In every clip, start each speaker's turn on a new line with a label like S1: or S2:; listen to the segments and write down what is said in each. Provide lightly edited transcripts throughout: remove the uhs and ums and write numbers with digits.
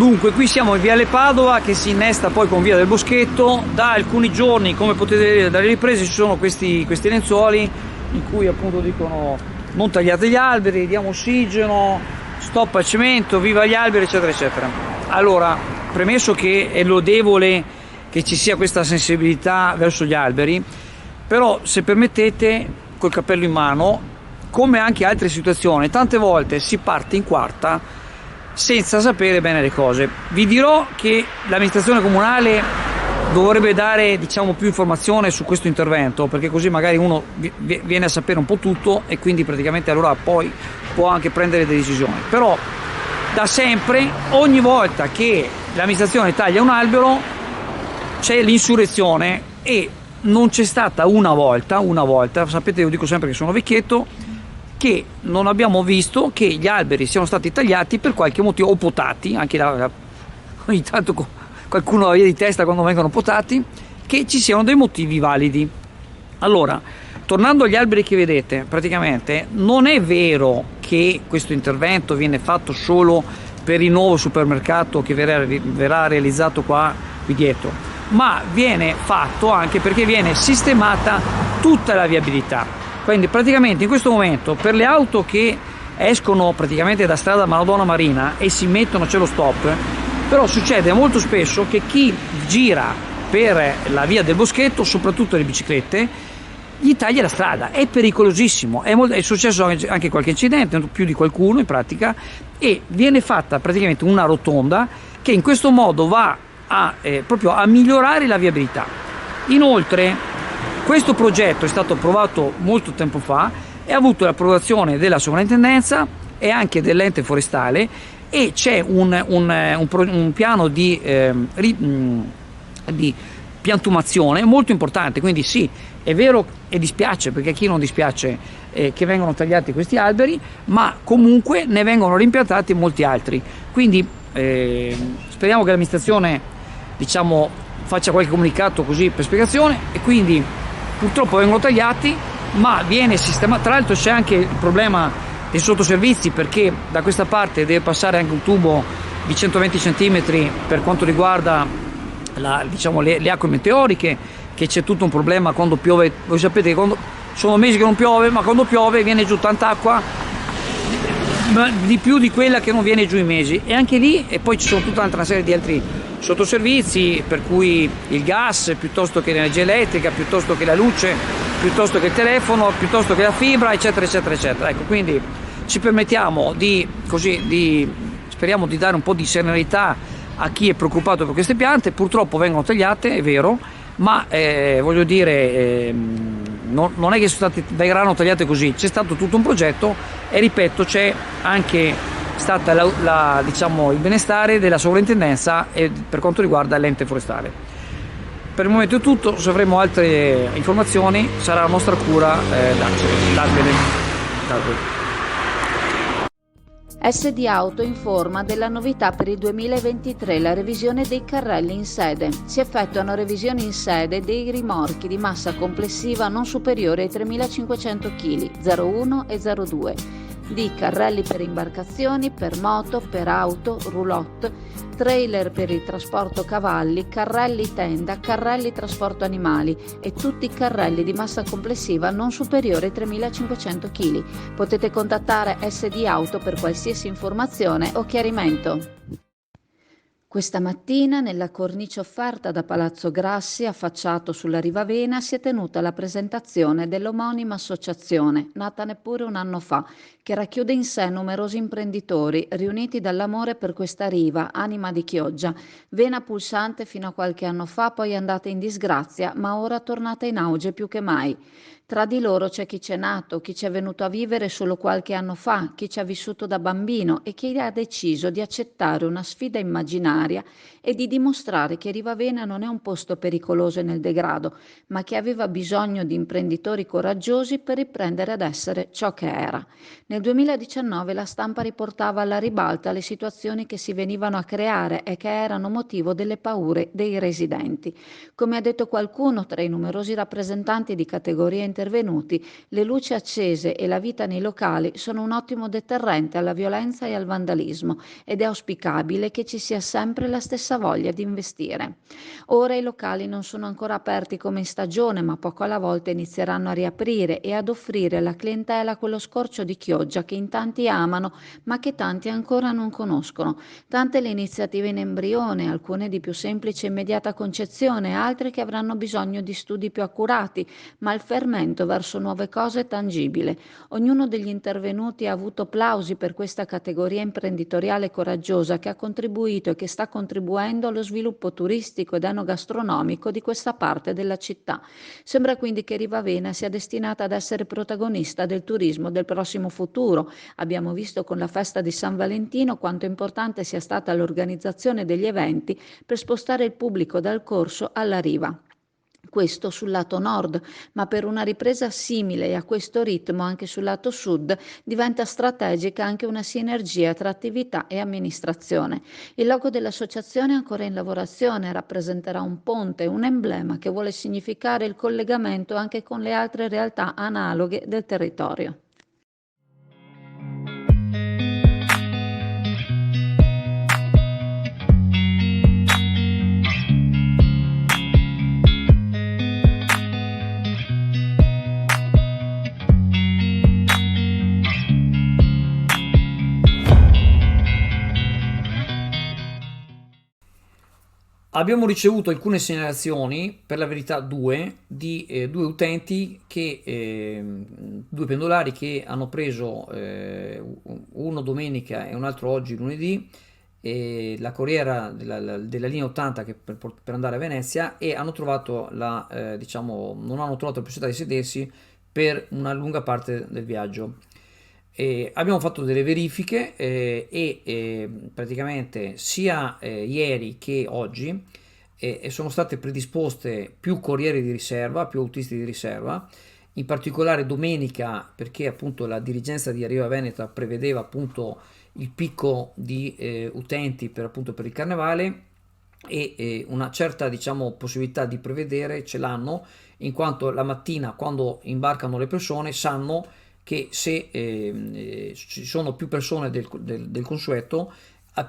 S1: Dunque, qui siamo in Viale Padova che si innesta poi con Via del Boschetto. Da alcuni giorni, come potete vedere dalle riprese, ci sono questi lenzuoli in cui appunto dicono non tagliate gli alberi, diamo ossigeno, stop al cemento, viva gli alberi, eccetera eccetera. Allora, premesso che è lodevole che ci sia questa sensibilità verso gli alberi, però se permettete, col cappello in mano, come anche altre situazioni, tante volte si parte in quarta senza sapere bene le cose. Vi dirò che l'amministrazione comunale dovrebbe dare, diciamo, più informazione su questo intervento, perché così magari uno viene a sapere un po' tutto e quindi praticamente allora poi può anche prendere delle decisioni. Però da sempre, ogni volta che l'amministrazione taglia un albero c'è l'insurrezione, e non c'è stata una volta, sapete, io dico sempre che sono vecchietto, che non abbiamo visto che gli alberi siano stati tagliati per qualche motivo, o potati, anche ogni tanto qualcuno ha via di testa quando vengono potati, che ci siano dei motivi validi. Allora, tornando agli alberi che vedete, praticamente non è vero che questo intervento viene fatto solo per il nuovo supermercato che verrà realizzato qui dietro, ma viene fatto anche perché viene sistemata tutta la viabilità. Quindi praticamente in questo momento per le auto che escono praticamente da strada Madonna Marina e si mettono, c'è lo stop, però succede molto spesso che chi gira per la via del Boschetto, soprattutto le biciclette, gli taglia la strada. È pericolosissimo, è successo anche qualche incidente, più di qualcuno in pratica, e viene fatta praticamente una rotonda che in questo modo va proprio a migliorare la viabilità. Inoltre questo progetto è stato approvato molto tempo fa e ha avuto l'approvazione della sovrintendenza e anche dell'ente forestale, e c'è un piano di piantumazione molto importante. Quindi sì, è vero, e dispiace, perché a chi non dispiace che vengano tagliati questi alberi, ma comunque ne vengono rimpiantati molti altri. Quindi speriamo che l'amministrazione, diciamo, faccia qualche comunicato così per spiegazione. E quindi purtroppo vengono tagliati, ma viene sistemato. Tra l'altro c'è anche il problema dei sottoservizi, perché da questa parte deve passare anche un tubo di 120 cm per quanto riguarda le acque meteoriche, che c'è tutto un problema quando piove. Voi sapete che quando sono mesi che non piove, ma quando piove viene giù tanta acqua, di più di quella che non viene giù in mesi, e anche lì, e poi ci sono tutta una serie di altri sottoservizi, per cui il gas, piuttosto che l'energia elettrica, piuttosto che la luce, piuttosto che il telefono, piuttosto che la fibra, eccetera eccetera eccetera. Ecco, quindi ci permettiamo speriamo di dare un po' di serenità a chi è preoccupato per queste piante. Purtroppo vengono tagliate, è vero, ma voglio dire, non è che verranno tagliate così. C'è stato tutto un progetto, e ripeto, c'è anche stata diciamo, il benestare della sovrintendenza per quanto riguarda l'ente forestale. Per il momento è tutto. Se avremo altre informazioni sarà la nostra cura darvele.
S2: SD Auto informa della novità per il 2023, la revisione dei carrelli in sede. Si effettuano revisioni in sede dei rimorchi di massa complessiva non superiore ai 3.500 kg, 01 e 02, di carrelli per imbarcazioni, per moto, per auto, roulotte, trailer per il trasporto cavalli, carrelli tenda, carrelli trasporto animali e tutti i carrelli di massa complessiva non superiore ai 3.500 kg. Potete contattare SD Auto per qualsiasi informazione o chiarimento. Questa mattina, nella cornice offerta da Palazzo Grassi, affacciato sulla Riva Vena, si è tenuta la presentazione dell'omonima associazione, nata neppure un anno fa, che racchiude in sé numerosi imprenditori riuniti dall'amore per questa riva, anima di Chioggia, vena pulsante fino a qualche anno fa, poi andata in disgrazia, ma ora tornata in auge più che mai. Tra di loro c'è chi c'è nato, chi ci è venuto a vivere solo qualche anno fa, chi ci ha vissuto da bambino e chi ha deciso di accettare una sfida immaginaria straordinaria e di dimostrare che Rivavena non è un posto pericoloso e nel degrado, ma che aveva bisogno di imprenditori coraggiosi per riprendere ad essere ciò che era. Nel 2019 la stampa riportava alla ribalta le situazioni che si venivano a creare e che erano motivo delle paure dei residenti. Come ha detto qualcuno tra i numerosi rappresentanti di categorie intervenuti, le luci accese e la vita nei locali sono un ottimo deterrente alla violenza e al vandalismo ed è auspicabile che ci sia sempre la stessa voglia di investire. Ora i locali non sono ancora aperti come in stagione, ma poco alla volta inizieranno a riaprire e ad offrire alla clientela quello scorcio di chioggia che in tanti amano, ma che tanti ancora non conoscono. Tante le iniziative in embrione, alcune di più semplice e immediata concezione, altre che avranno bisogno di studi più accurati, ma il fermento verso nuove cose è tangibile. Ognuno degli intervenuti ha avuto plausi per questa categoria imprenditoriale coraggiosa che ha contribuito e che sta contribuendo allo sviluppo turistico ed enogastronomico di questa parte della città. Sembra quindi che Rivavena sia destinata ad essere protagonista del turismo del prossimo futuro. Abbiamo visto con la festa di San Valentino quanto importante sia stata l'organizzazione degli eventi per spostare il pubblico dal corso alla riva. Questo sul lato nord, ma per una ripresa simile e a questo ritmo anche sul lato sud diventa strategica anche una sinergia tra attività e amministrazione. Il logo dell'associazione è ancora in lavorazione, rappresenterà un ponte, un emblema che vuole significare il collegamento anche con le altre realtà analoghe del territorio.
S1: Abbiamo ricevuto alcune segnalazioni, per la verità due, di due utenti, due pendolari che hanno preso uno domenica e un altro oggi lunedì la corriera della linea 80 per andare a Venezia, e hanno trovato non hanno trovato la possibilità di sedersi per una lunga parte del viaggio. Abbiamo fatto delle verifiche praticamente sia ieri che oggi sono state predisposte più corrieri di riserva, più autisti di riserva, in particolare domenica, perché appunto la dirigenza di Arriva Veneta prevedeva appunto il picco di utenti per il carnevale, e una certa possibilità di prevedere ce l'hanno, in quanto la mattina quando imbarcano le persone sanno che se ci sono più persone del consueto,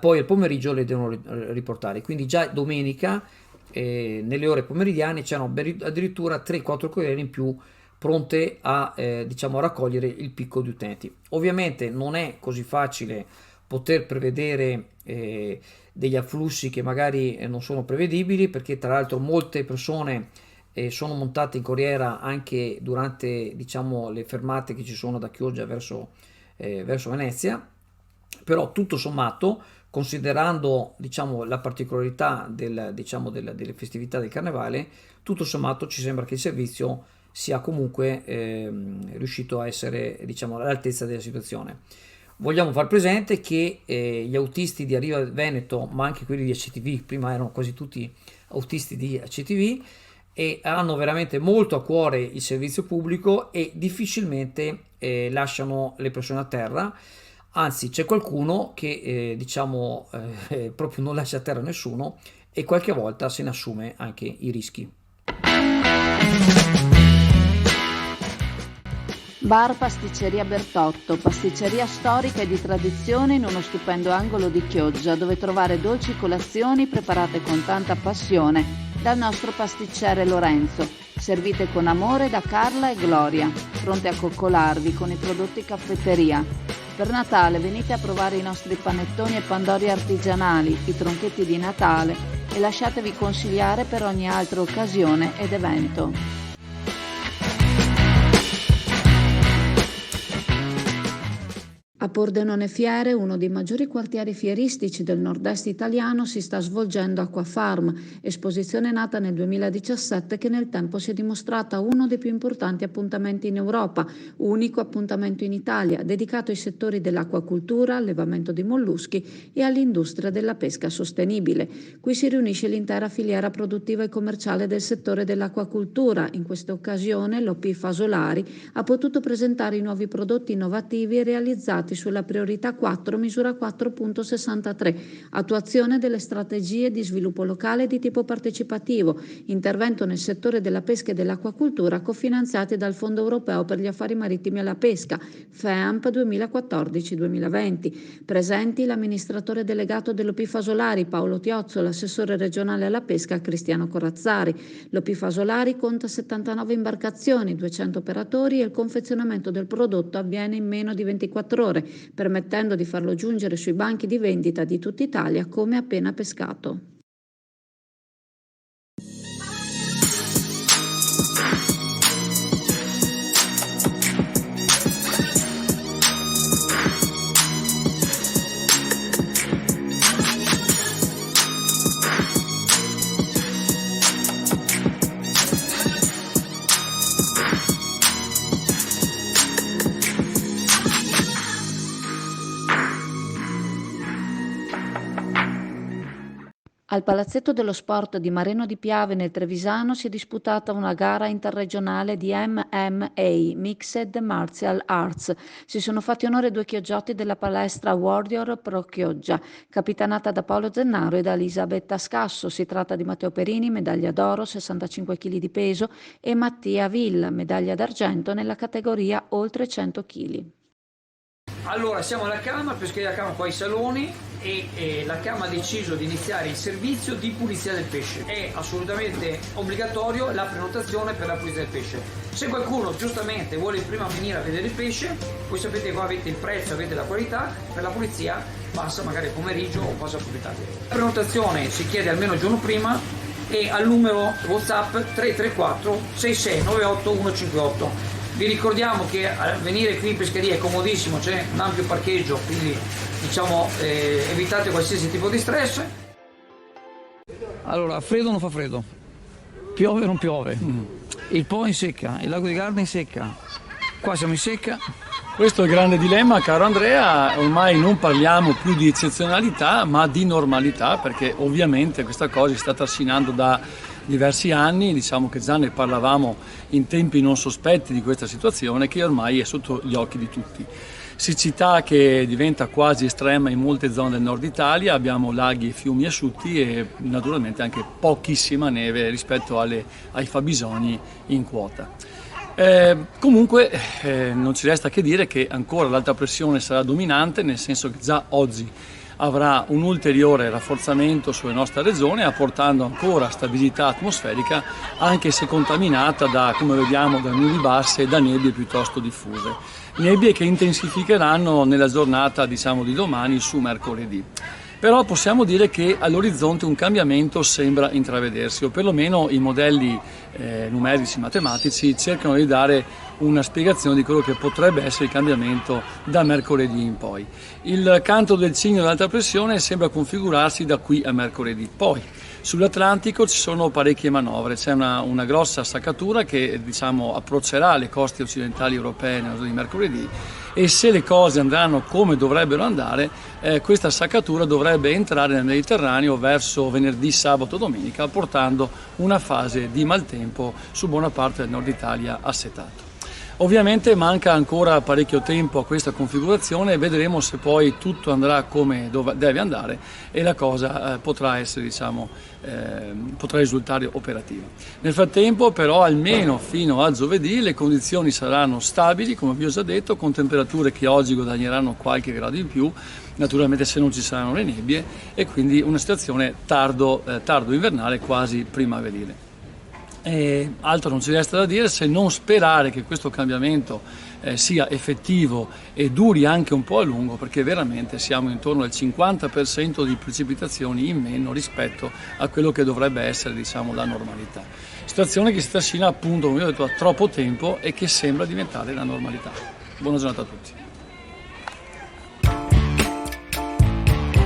S1: poi al pomeriggio le devono riportare. Quindi già domenica nelle ore pomeridiane c'erano addirittura 3-4 corriere in più pronte a raccogliere il picco di utenti. Ovviamente non è così facile poter prevedere degli afflussi che magari non sono prevedibili, perché tra l'altro molte persone sono montate in corriera anche durante le fermate che ci sono da Chioggia verso Venezia. Però tutto sommato, considerando la particolarità delle festività del carnevale, tutto sommato ci sembra che il servizio sia comunque riuscito a essere all'altezza della situazione. Vogliamo far presente che gli autisti di Arriva Veneto, ma anche quelli di ACTV, prima erano quasi tutti autisti di ACTV, e hanno veramente molto a cuore il servizio pubblico e difficilmente lasciano le persone a terra. Anzi, c'è qualcuno che proprio non lascia a terra nessuno, e qualche volta se ne assume anche i rischi.
S2: Bar Pasticceria Bertotto, pasticceria storica e di tradizione in uno stupendo angolo di Chioggia, dove trovare dolci colazioni preparate con tanta passione dal nostro pasticcere Lorenzo, servite con amore da Carla e Gloria, pronte a coccolarvi con i prodotti caffetteria. Per Natale venite a provare i nostri panettoni e pandori artigianali, i tronchetti di Natale, e lasciatevi consigliare per ogni altra occasione ed evento. Pordenone Fiere, uno dei maggiori quartieri fieristici del nord-est italiano, si sta svolgendo Acquafarm, esposizione nata nel 2017 che nel tempo si è dimostrata uno dei più importanti appuntamenti in Europa, unico appuntamento in Italia, dedicato ai settori dell'acquacultura, allevamento di molluschi e all'industria della pesca sostenibile. Qui si riunisce l'intera filiera produttiva e commerciale del settore dell'acquacultura. In questa occasione l'OP Fasolari ha potuto presentare i nuovi prodotti innovativi realizzati sulla priorità 4, misura 4.63, attuazione delle strategie di sviluppo locale di tipo partecipativo, intervento nel settore della pesca e dell'acquacultura cofinanziati dal Fondo Europeo per gli Affari Marittimi e la Pesca, FEAMP 2014-2020. Presenti l'amministratore delegato dell'OP Fasolari Paolo Tiozzo, l'assessore regionale alla pesca Cristiano Corazzari. L'OP Fasolari conta 79 imbarcazioni, 200 operatori e il confezionamento del prodotto avviene in meno di 24 ore, permettendo di farlo giungere sui banchi di vendita di tutta Italia come appena pescato. Al Palazzetto dello Sport di Mareno di Piave nel Trevisano si è disputata una gara interregionale di MMA, Mixed Martial Arts. Si sono fatti onore 2 chioggioti della palestra Warrior Pro Chioggia, capitanata da Paolo Zennaro e da Elisabetta Scasso. Si tratta di Matteo Perini, medaglia d'oro, 65 kg di peso, e Mattia Villa, medaglia d'argento nella categoria oltre 100 kg.
S1: Allora, siamo alla Camera, Pescheria Camera qua ai saloni e la Camera ha deciso di iniziare il servizio di pulizia del pesce. È assolutamente obbligatorio la prenotazione per la pulizia del pesce. Se qualcuno giustamente vuole prima venire a vedere il pesce, voi sapete qua avete il prezzo, avete la qualità, per la pulizia passa magari il pomeriggio o passa approfittato. La prenotazione si chiede almeno il giorno prima e al numero WhatsApp 334 6698 158. Vi ricordiamo che venire qui in pescheria è comodissimo, c'è un ampio parcheggio, quindi diciamo evitate qualsiasi tipo di stress. Allora, freddo o non fa freddo? Piove o non piove? Il Po in secca, il lago di Garda in secca, qua siamo in secca.
S3: Questo è il grande dilemma, caro Andrea, ormai non parliamo più di eccezionalità ma di normalità, perché ovviamente questa cosa si sta trascinando da diversi anni, diciamo che già ne parlavamo in tempi non sospetti di questa situazione che ormai è sotto gli occhi di tutti. Siccità che diventa quasi estrema in molte zone del nord Italia, abbiamo laghi e fiumi asciutti e naturalmente anche pochissima neve rispetto ai fabbisogni in quota. Comunque non ci resta che dire che ancora l'alta pressione sarà dominante, nel senso che già oggi avrà un ulteriore rafforzamento sulle nostre regioni, apportando ancora stabilità atmosferica, anche se contaminata da, come vediamo, da nubi basse e da nebbie piuttosto diffuse. Nebbie che intensificheranno nella giornata, diciamo, di domani su mercoledì. Però possiamo dire che all'orizzonte un cambiamento sembra intravedersi, o perlomeno i modelli numerici matematici cercano di dare una spiegazione di quello che potrebbe essere il cambiamento da mercoledì in poi. Il canto del cigno dell'alta pressione sembra configurarsi da qui a mercoledì. Poi sull'Atlantico ci sono parecchie manovre, c'è una grossa saccatura che diciamo approccerà le coste occidentali europee nel giorno di mercoledì, e se le cose andranno come dovrebbero andare, questa saccatura dovrebbe entrare nel Mediterraneo verso venerdì, sabato, domenica, portando una fase di maltempo su buona parte del nord Italia assetato. Ovviamente manca ancora parecchio tempo a questa configurazione e vedremo se poi tutto andrà come deve andare e la cosa potrà essere, potrà risultare operativa. Nel frattempo però almeno fino a giovedì le condizioni saranno stabili, come vi ho già detto, con temperature che oggi guadagneranno qualche grado in più, naturalmente se non ci saranno le nebbie, e quindi una situazione tardo invernale, quasi primaverile. Altro non ci resta da dire se non sperare che questo cambiamento sia effettivo e duri anche un po' a lungo, perché veramente siamo intorno al 50% di precipitazioni in meno rispetto a quello che dovrebbe essere, la normalità. Situazione che si trascina appunto, come ho detto, da troppo tempo e che sembra diventare la normalità. Buona giornata a tutti.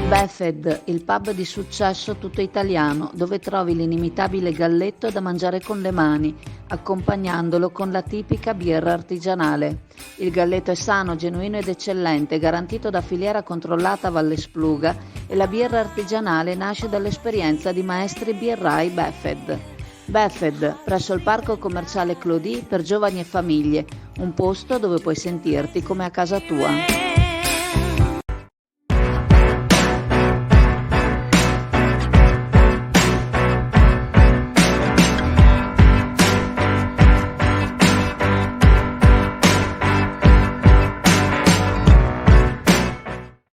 S2: Beffed, il pub di successo tutto italiano, dove trovi l'inimitabile galletto da mangiare con le mani, accompagnandolo con la tipica birra artigianale. Il galletto è sano, genuino ed eccellente, garantito da filiera controllata Valle Spluga, e la birra artigianale nasce dall'esperienza di maestri birrai Beffed. Beffed, presso il parco commerciale Clodì per giovani e famiglie, un posto dove puoi sentirti come a casa tua.